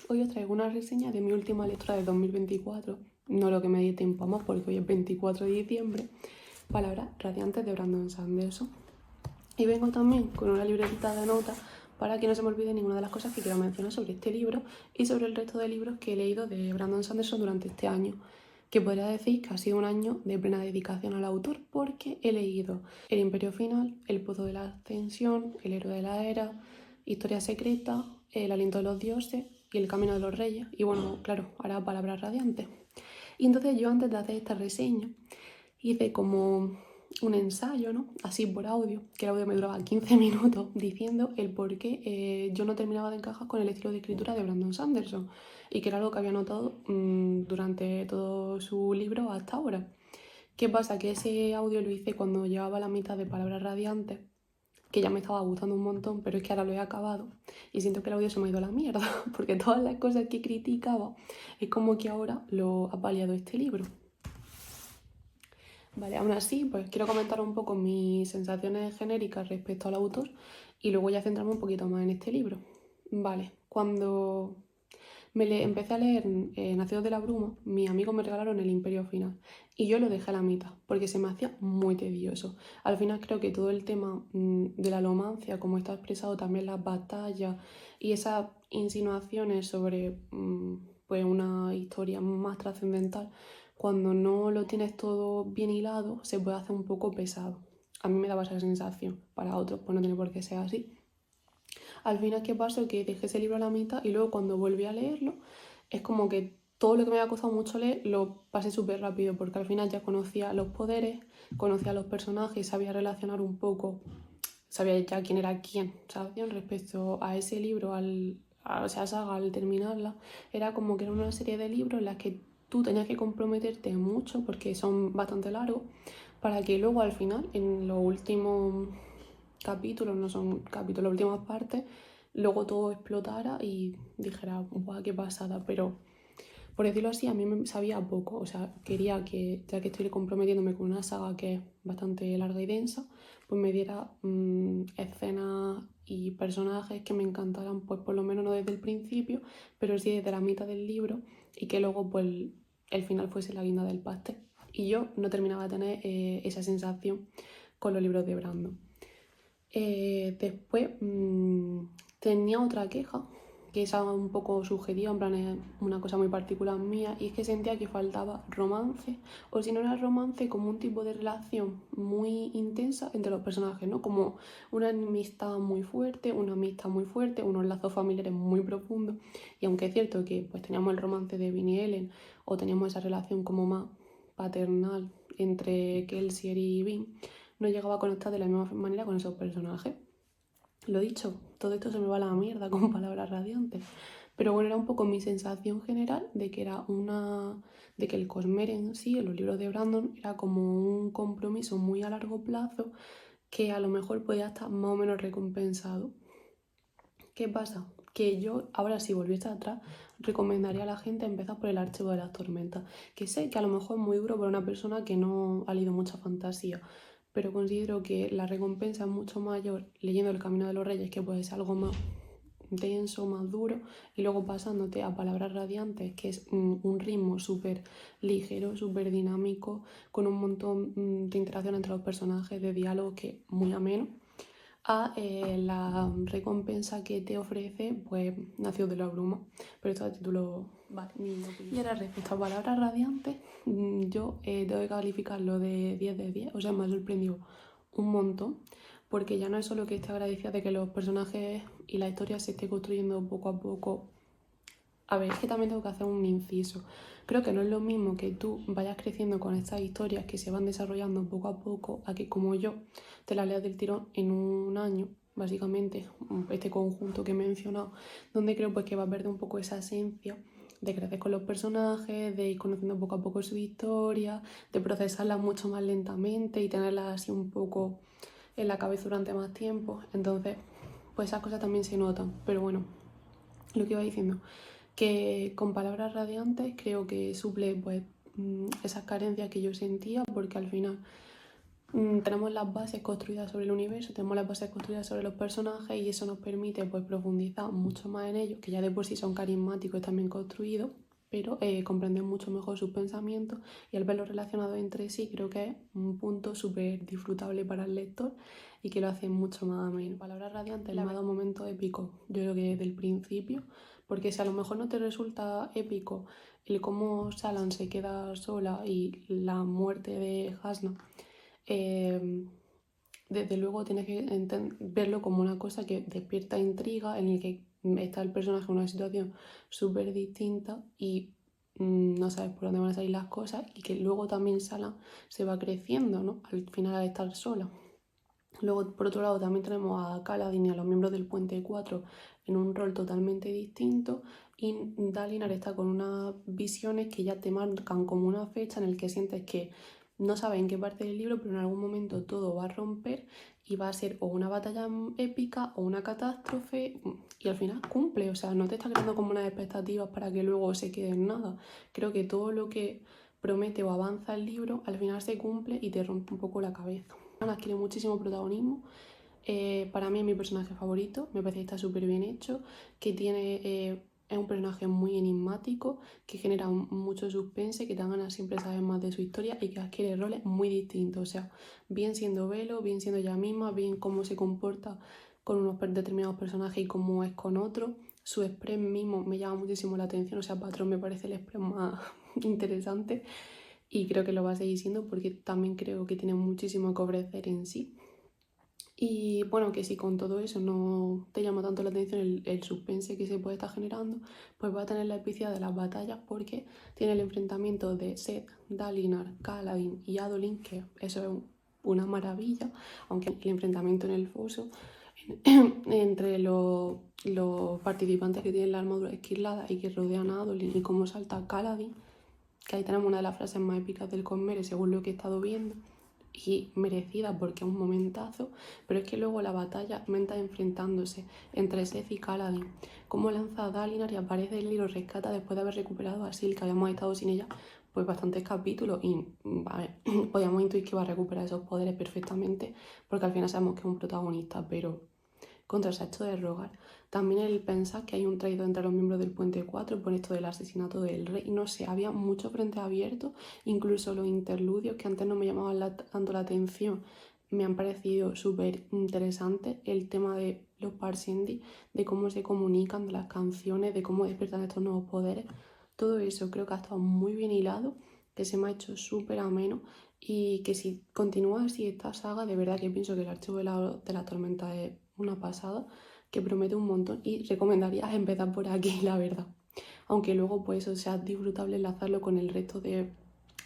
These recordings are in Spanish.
Hoy os traigo una reseña de mi última lectura de 2024, no lo que me di tiempo más porque hoy es 24 de diciembre, Palabras radiantes de Brandon Sanderson. Y vengo también con una libretita de notas para que no se me olvide ninguna de las cosas que quiero mencionar sobre este libro y sobre el resto de libros que he leído de Brandon Sanderson durante este año, que podría decir que ha sido un año de plena dedicación al autor porque he leído El Imperio Final, El Pozo de la Ascensión, El Héroe de la Era, Historia Secreta, El Aliento de los Dioses y El Camino de los Reyes. Y bueno, claro, ahora Palabras Radiantes. Y entonces yo antes de hacer esta reseña hice como un ensayo, ¿no? Así por audio, que el audio me duraba 15 minutos, diciendo el por qué yo no terminaba de encajar con el estilo de escritura de Brandon Sanderson y que era algo que había notado durante todo su libro hasta ahora. ¿Qué pasa? Que ese audio lo hice cuando llevaba la mitad de Palabras Radiantes, que ya me estaba gustando un montón, pero es que ahora lo he acabado y siento que el audio se me ha ido a la mierda, porque todas las cosas que criticaba es como que ahora lo ha paliado este libro. Vale, aún así, pues quiero comentar un poco mis sensaciones genéricas respecto al autor y luego ya centrarme un poquito más en este libro. Vale, cuando empecé a leer Nacidos de la Bruma, mis amigos me regalaron El Imperio Final y yo lo dejé a la mitad porque se me hacía muy tedioso. Al final creo que todo el tema de la alomancia, como está expresado también las batallas y esas insinuaciones sobre pues una historia más trascendental, cuando no lo tienes todo bien hilado, se puede hacer un poco pesado. A mí me daba esa sensación, para otros pues no tiene por qué ser así. Al final, ¿qué pasó? Que dejé ese libro a la mitad y luego cuando volví a leerlo, es como que todo lo que me había costado mucho leer lo pasé súper rápido, porque al final ya conocía los poderes, conocía los personajes, sabía relacionar un poco, sabía ya quién era quién, ¿sabes? Respecto a ese libro, a esa saga, al terminarla, era como que era una serie de libros en las que tú tenías que comprometerte mucho, porque son bastante largos, para que luego al final, en los últimos capítulos, no son capítulos, las últimas partes, luego todo explotara y dijera, guau, qué pasada, pero por decirlo así, a mí me sabía poco, o sea, quería que, ya que estoy comprometiéndome con una saga que es bastante larga y densa, pues me diera escenas y personajes que me encantaran, pues por lo menos no desde el principio, pero sí desde la mitad del libro y que luego pues el final fuese la guinda del pastel. Y yo no terminaba de tener esa sensación con los libros de Brandon. Después tenía otra queja, que esa un poco subjetiva, en plan es una cosa muy particular mía, y es que sentía que faltaba romance, o si no era romance, como un tipo de relación muy intensa entre los personajes, ¿no? Como una amistad muy fuerte, unos lazos familiares muy profundos, y aunque es cierto que pues teníamos el romance de Vin y Ellen, o teníamos esa relación como más paternal entre Kelsier y Vin, no llegaba a conectar de la misma manera con esos personajes. Lo dicho, todo esto se me va a la mierda con Palabras Radiantes. Pero bueno, era un poco mi sensación general de que de que el Cosmere en sí, en los libros de Brandon, era como un compromiso muy a largo plazo que a lo mejor podía estar más o menos recompensado. ¿Qué pasa? Que yo, ahora si volviese atrás, recomendaría a la gente empezar por El Archivo de las Tormentas, que sé que a lo mejor es muy duro para una persona que no ha leído mucha fantasía, pero considero que la recompensa es mucho mayor leyendo El Camino de los Reyes, que puede ser algo más denso, más duro, y luego pasándote a Palabras Radiantes, que es un ritmo súper ligero, súper dinámico, con un montón de interacción entre los personajes, de diálogo que es muy ameno, a la recompensa que te ofrece, pues, Nacidos de la Bruma. Pero esto a título, vale, mi opinión. Y ahora respecto a Palabras Radiantes, yo tengo que calificarlo de 10 de 10, o sea, me ha sorprendido un montón, porque ya no es solo que esté agradecida de que los personajes y la historia se esté construyendo poco a poco. A ver, es que también tengo que hacer un inciso. Creo que no es lo mismo que tú vayas creciendo con estas historias que se van desarrollando poco a poco, a que como yo te las leas del tirón en un año, básicamente, este conjunto que he mencionado, donde creo pues que va a perder un poco esa esencia de crecer con los personajes, de ir conociendo poco a poco su historia, de procesarlas mucho más lentamente y tenerlas así un poco en la cabeza durante más tiempo. Entonces, pues esas cosas también se notan. Pero bueno, lo que iba diciendo, que con Palabras Radiantes creo que suple pues esas carencias que yo sentía, porque al final tenemos las bases construidas sobre el universo, tenemos las bases construidas sobre los personajes y eso nos permite pues profundizar mucho más en ellos, que ya de por sí son carismáticos y también construidos, pero comprender mucho mejor sus pensamientos y al verlos relacionados entre sí creo que es un punto súper disfrutable para el lector y que lo hace mucho más ameno. Palabras radiantes me ha dado momentos épicos, yo creo que desde el principio, porque si a lo mejor no te resulta épico el cómo Salan se queda sola y la muerte de Hasna, desde luego tienes que verlo como una cosa que despierta intriga, en el que está el personaje en una situación súper distinta y no sabes por dónde van a salir las cosas y que luego también Salan se va creciendo, ¿no? Al final al estar sola. Luego, por otro lado, también tenemos a Kaladin y a los miembros del Puente 4 en un rol totalmente distinto y Dalinar está con unas visiones que ya te marcan como una fecha en el que sientes que no sabes en qué parte del libro, pero en algún momento todo va a romper y va a ser o una batalla épica o una catástrofe y al final cumple, o sea, no te está creando como unas expectativas para que luego se quede en nada. Creo que todo lo que promete o avanza el libro al final se cumple y te rompe un poco la cabeza. Adquiere muchísimo protagonismo. Para mí es mi personaje favorito, me parece que está súper bien hecho, que es un personaje muy enigmático, que genera mucho suspense, que te dan ganas siempre saber más de su historia y que adquiere roles muy distintos, o sea, bien siendo Velo, bien siendo ella misma, bien cómo se comporta con unos determinados personajes y cómo es con otros. Su express mismo me llama muchísimo la atención, o sea, Patrón me parece el express más interesante y creo que lo va a seguir siendo porque también creo que tiene muchísimo que ofrecer en sí. Y bueno, que si con todo eso no te llama tanto la atención el suspense que se puede estar generando, pues va a tener la epicidad de las batallas porque tiene el enfrentamiento de Seth, Dalinar, Kaladin y Adolin, que eso es una maravilla, aunque el enfrentamiento en el foso entre los participantes que tienen la armadura esquilada y que rodean a Adolin y cómo salta Kaladin, que ahí tenemos una de las frases más épicas del Conmere según lo que he estado viendo y merecida porque es un momentazo, pero es que luego la batalla menta enfrentándose entre Seth y Kaladin, cómo lanza a Dalinar y aparece el libro rescata después de haber recuperado a Sil, que habíamos estado sin ella pues bastantes capítulos y vale, podíamos intuir que iba a recuperar esos poderes perfectamente porque al final sabemos que es un protagonista, pero contra el hecho de rogar. También el pensar que hay un traidor entre los miembros del Puente 4 por esto del asesinato del rey. No sé, había mucho frente abierto, incluso los interludios que antes no me llamaban tanto la atención me han parecido súper interesantes. El tema de los Parshendi, de cómo se comunican, de las canciones, de cómo despiertan estos nuevos poderes. Todo eso creo que ha estado muy bien hilado, que se me ha hecho súper ameno y que si continúa así esta saga, de verdad que pienso que el Archivo de la Tormenta es una pasada, que promete un montón y recomendaría empezar por aquí, la verdad. Aunque luego pues eso sea disfrutable enlazarlo con el resto de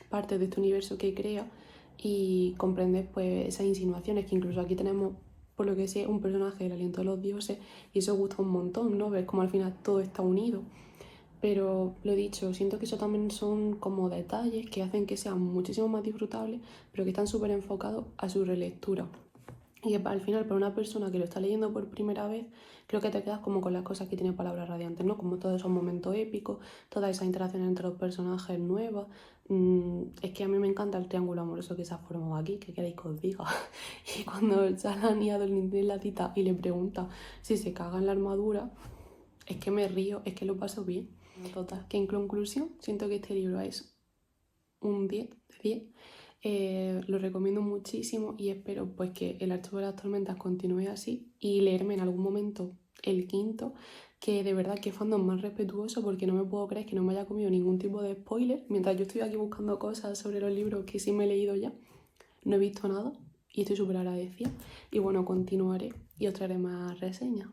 partes de este universo que crea y comprender pues esas insinuaciones que incluso aquí tenemos, por lo que sé, un personaje del aliento de los dioses y eso gusta un montón, ¿no? Ver cómo al final todo está unido. Pero lo dicho, siento que eso también son como detalles que hacen que sean muchísimo más disfrutables, pero que están súper enfocados a su relectura. Y que al final, para una persona que lo está leyendo por primera vez, creo que te quedas como con las cosas que tiene Palabras Radiantes, ¿no? Como todos esos momentos épicos, todas esas interacciones entre los personajes nuevas. Es que a mí me encanta el triángulo amoroso que se ha formado aquí, ¿qué queréis que os diga? Y cuando Salan y Adolin tienen la cita y le pregunta si se caga en la armadura, es que me río, es que lo paso bien. Total, que en conclusión, siento que este libro es un 10 de 10. Lo recomiendo muchísimo y espero pues que el Archivo de las Tormentas continúe así y leerme en algún momento el quinto, que de verdad que fandom más respetuoso porque no me puedo creer que no me haya comido ningún tipo de spoiler mientras yo estoy aquí buscando cosas sobre los libros que sí me he leído ya. No he visto nada y estoy súper agradecida y bueno, continuaré y os traeré más reseñas.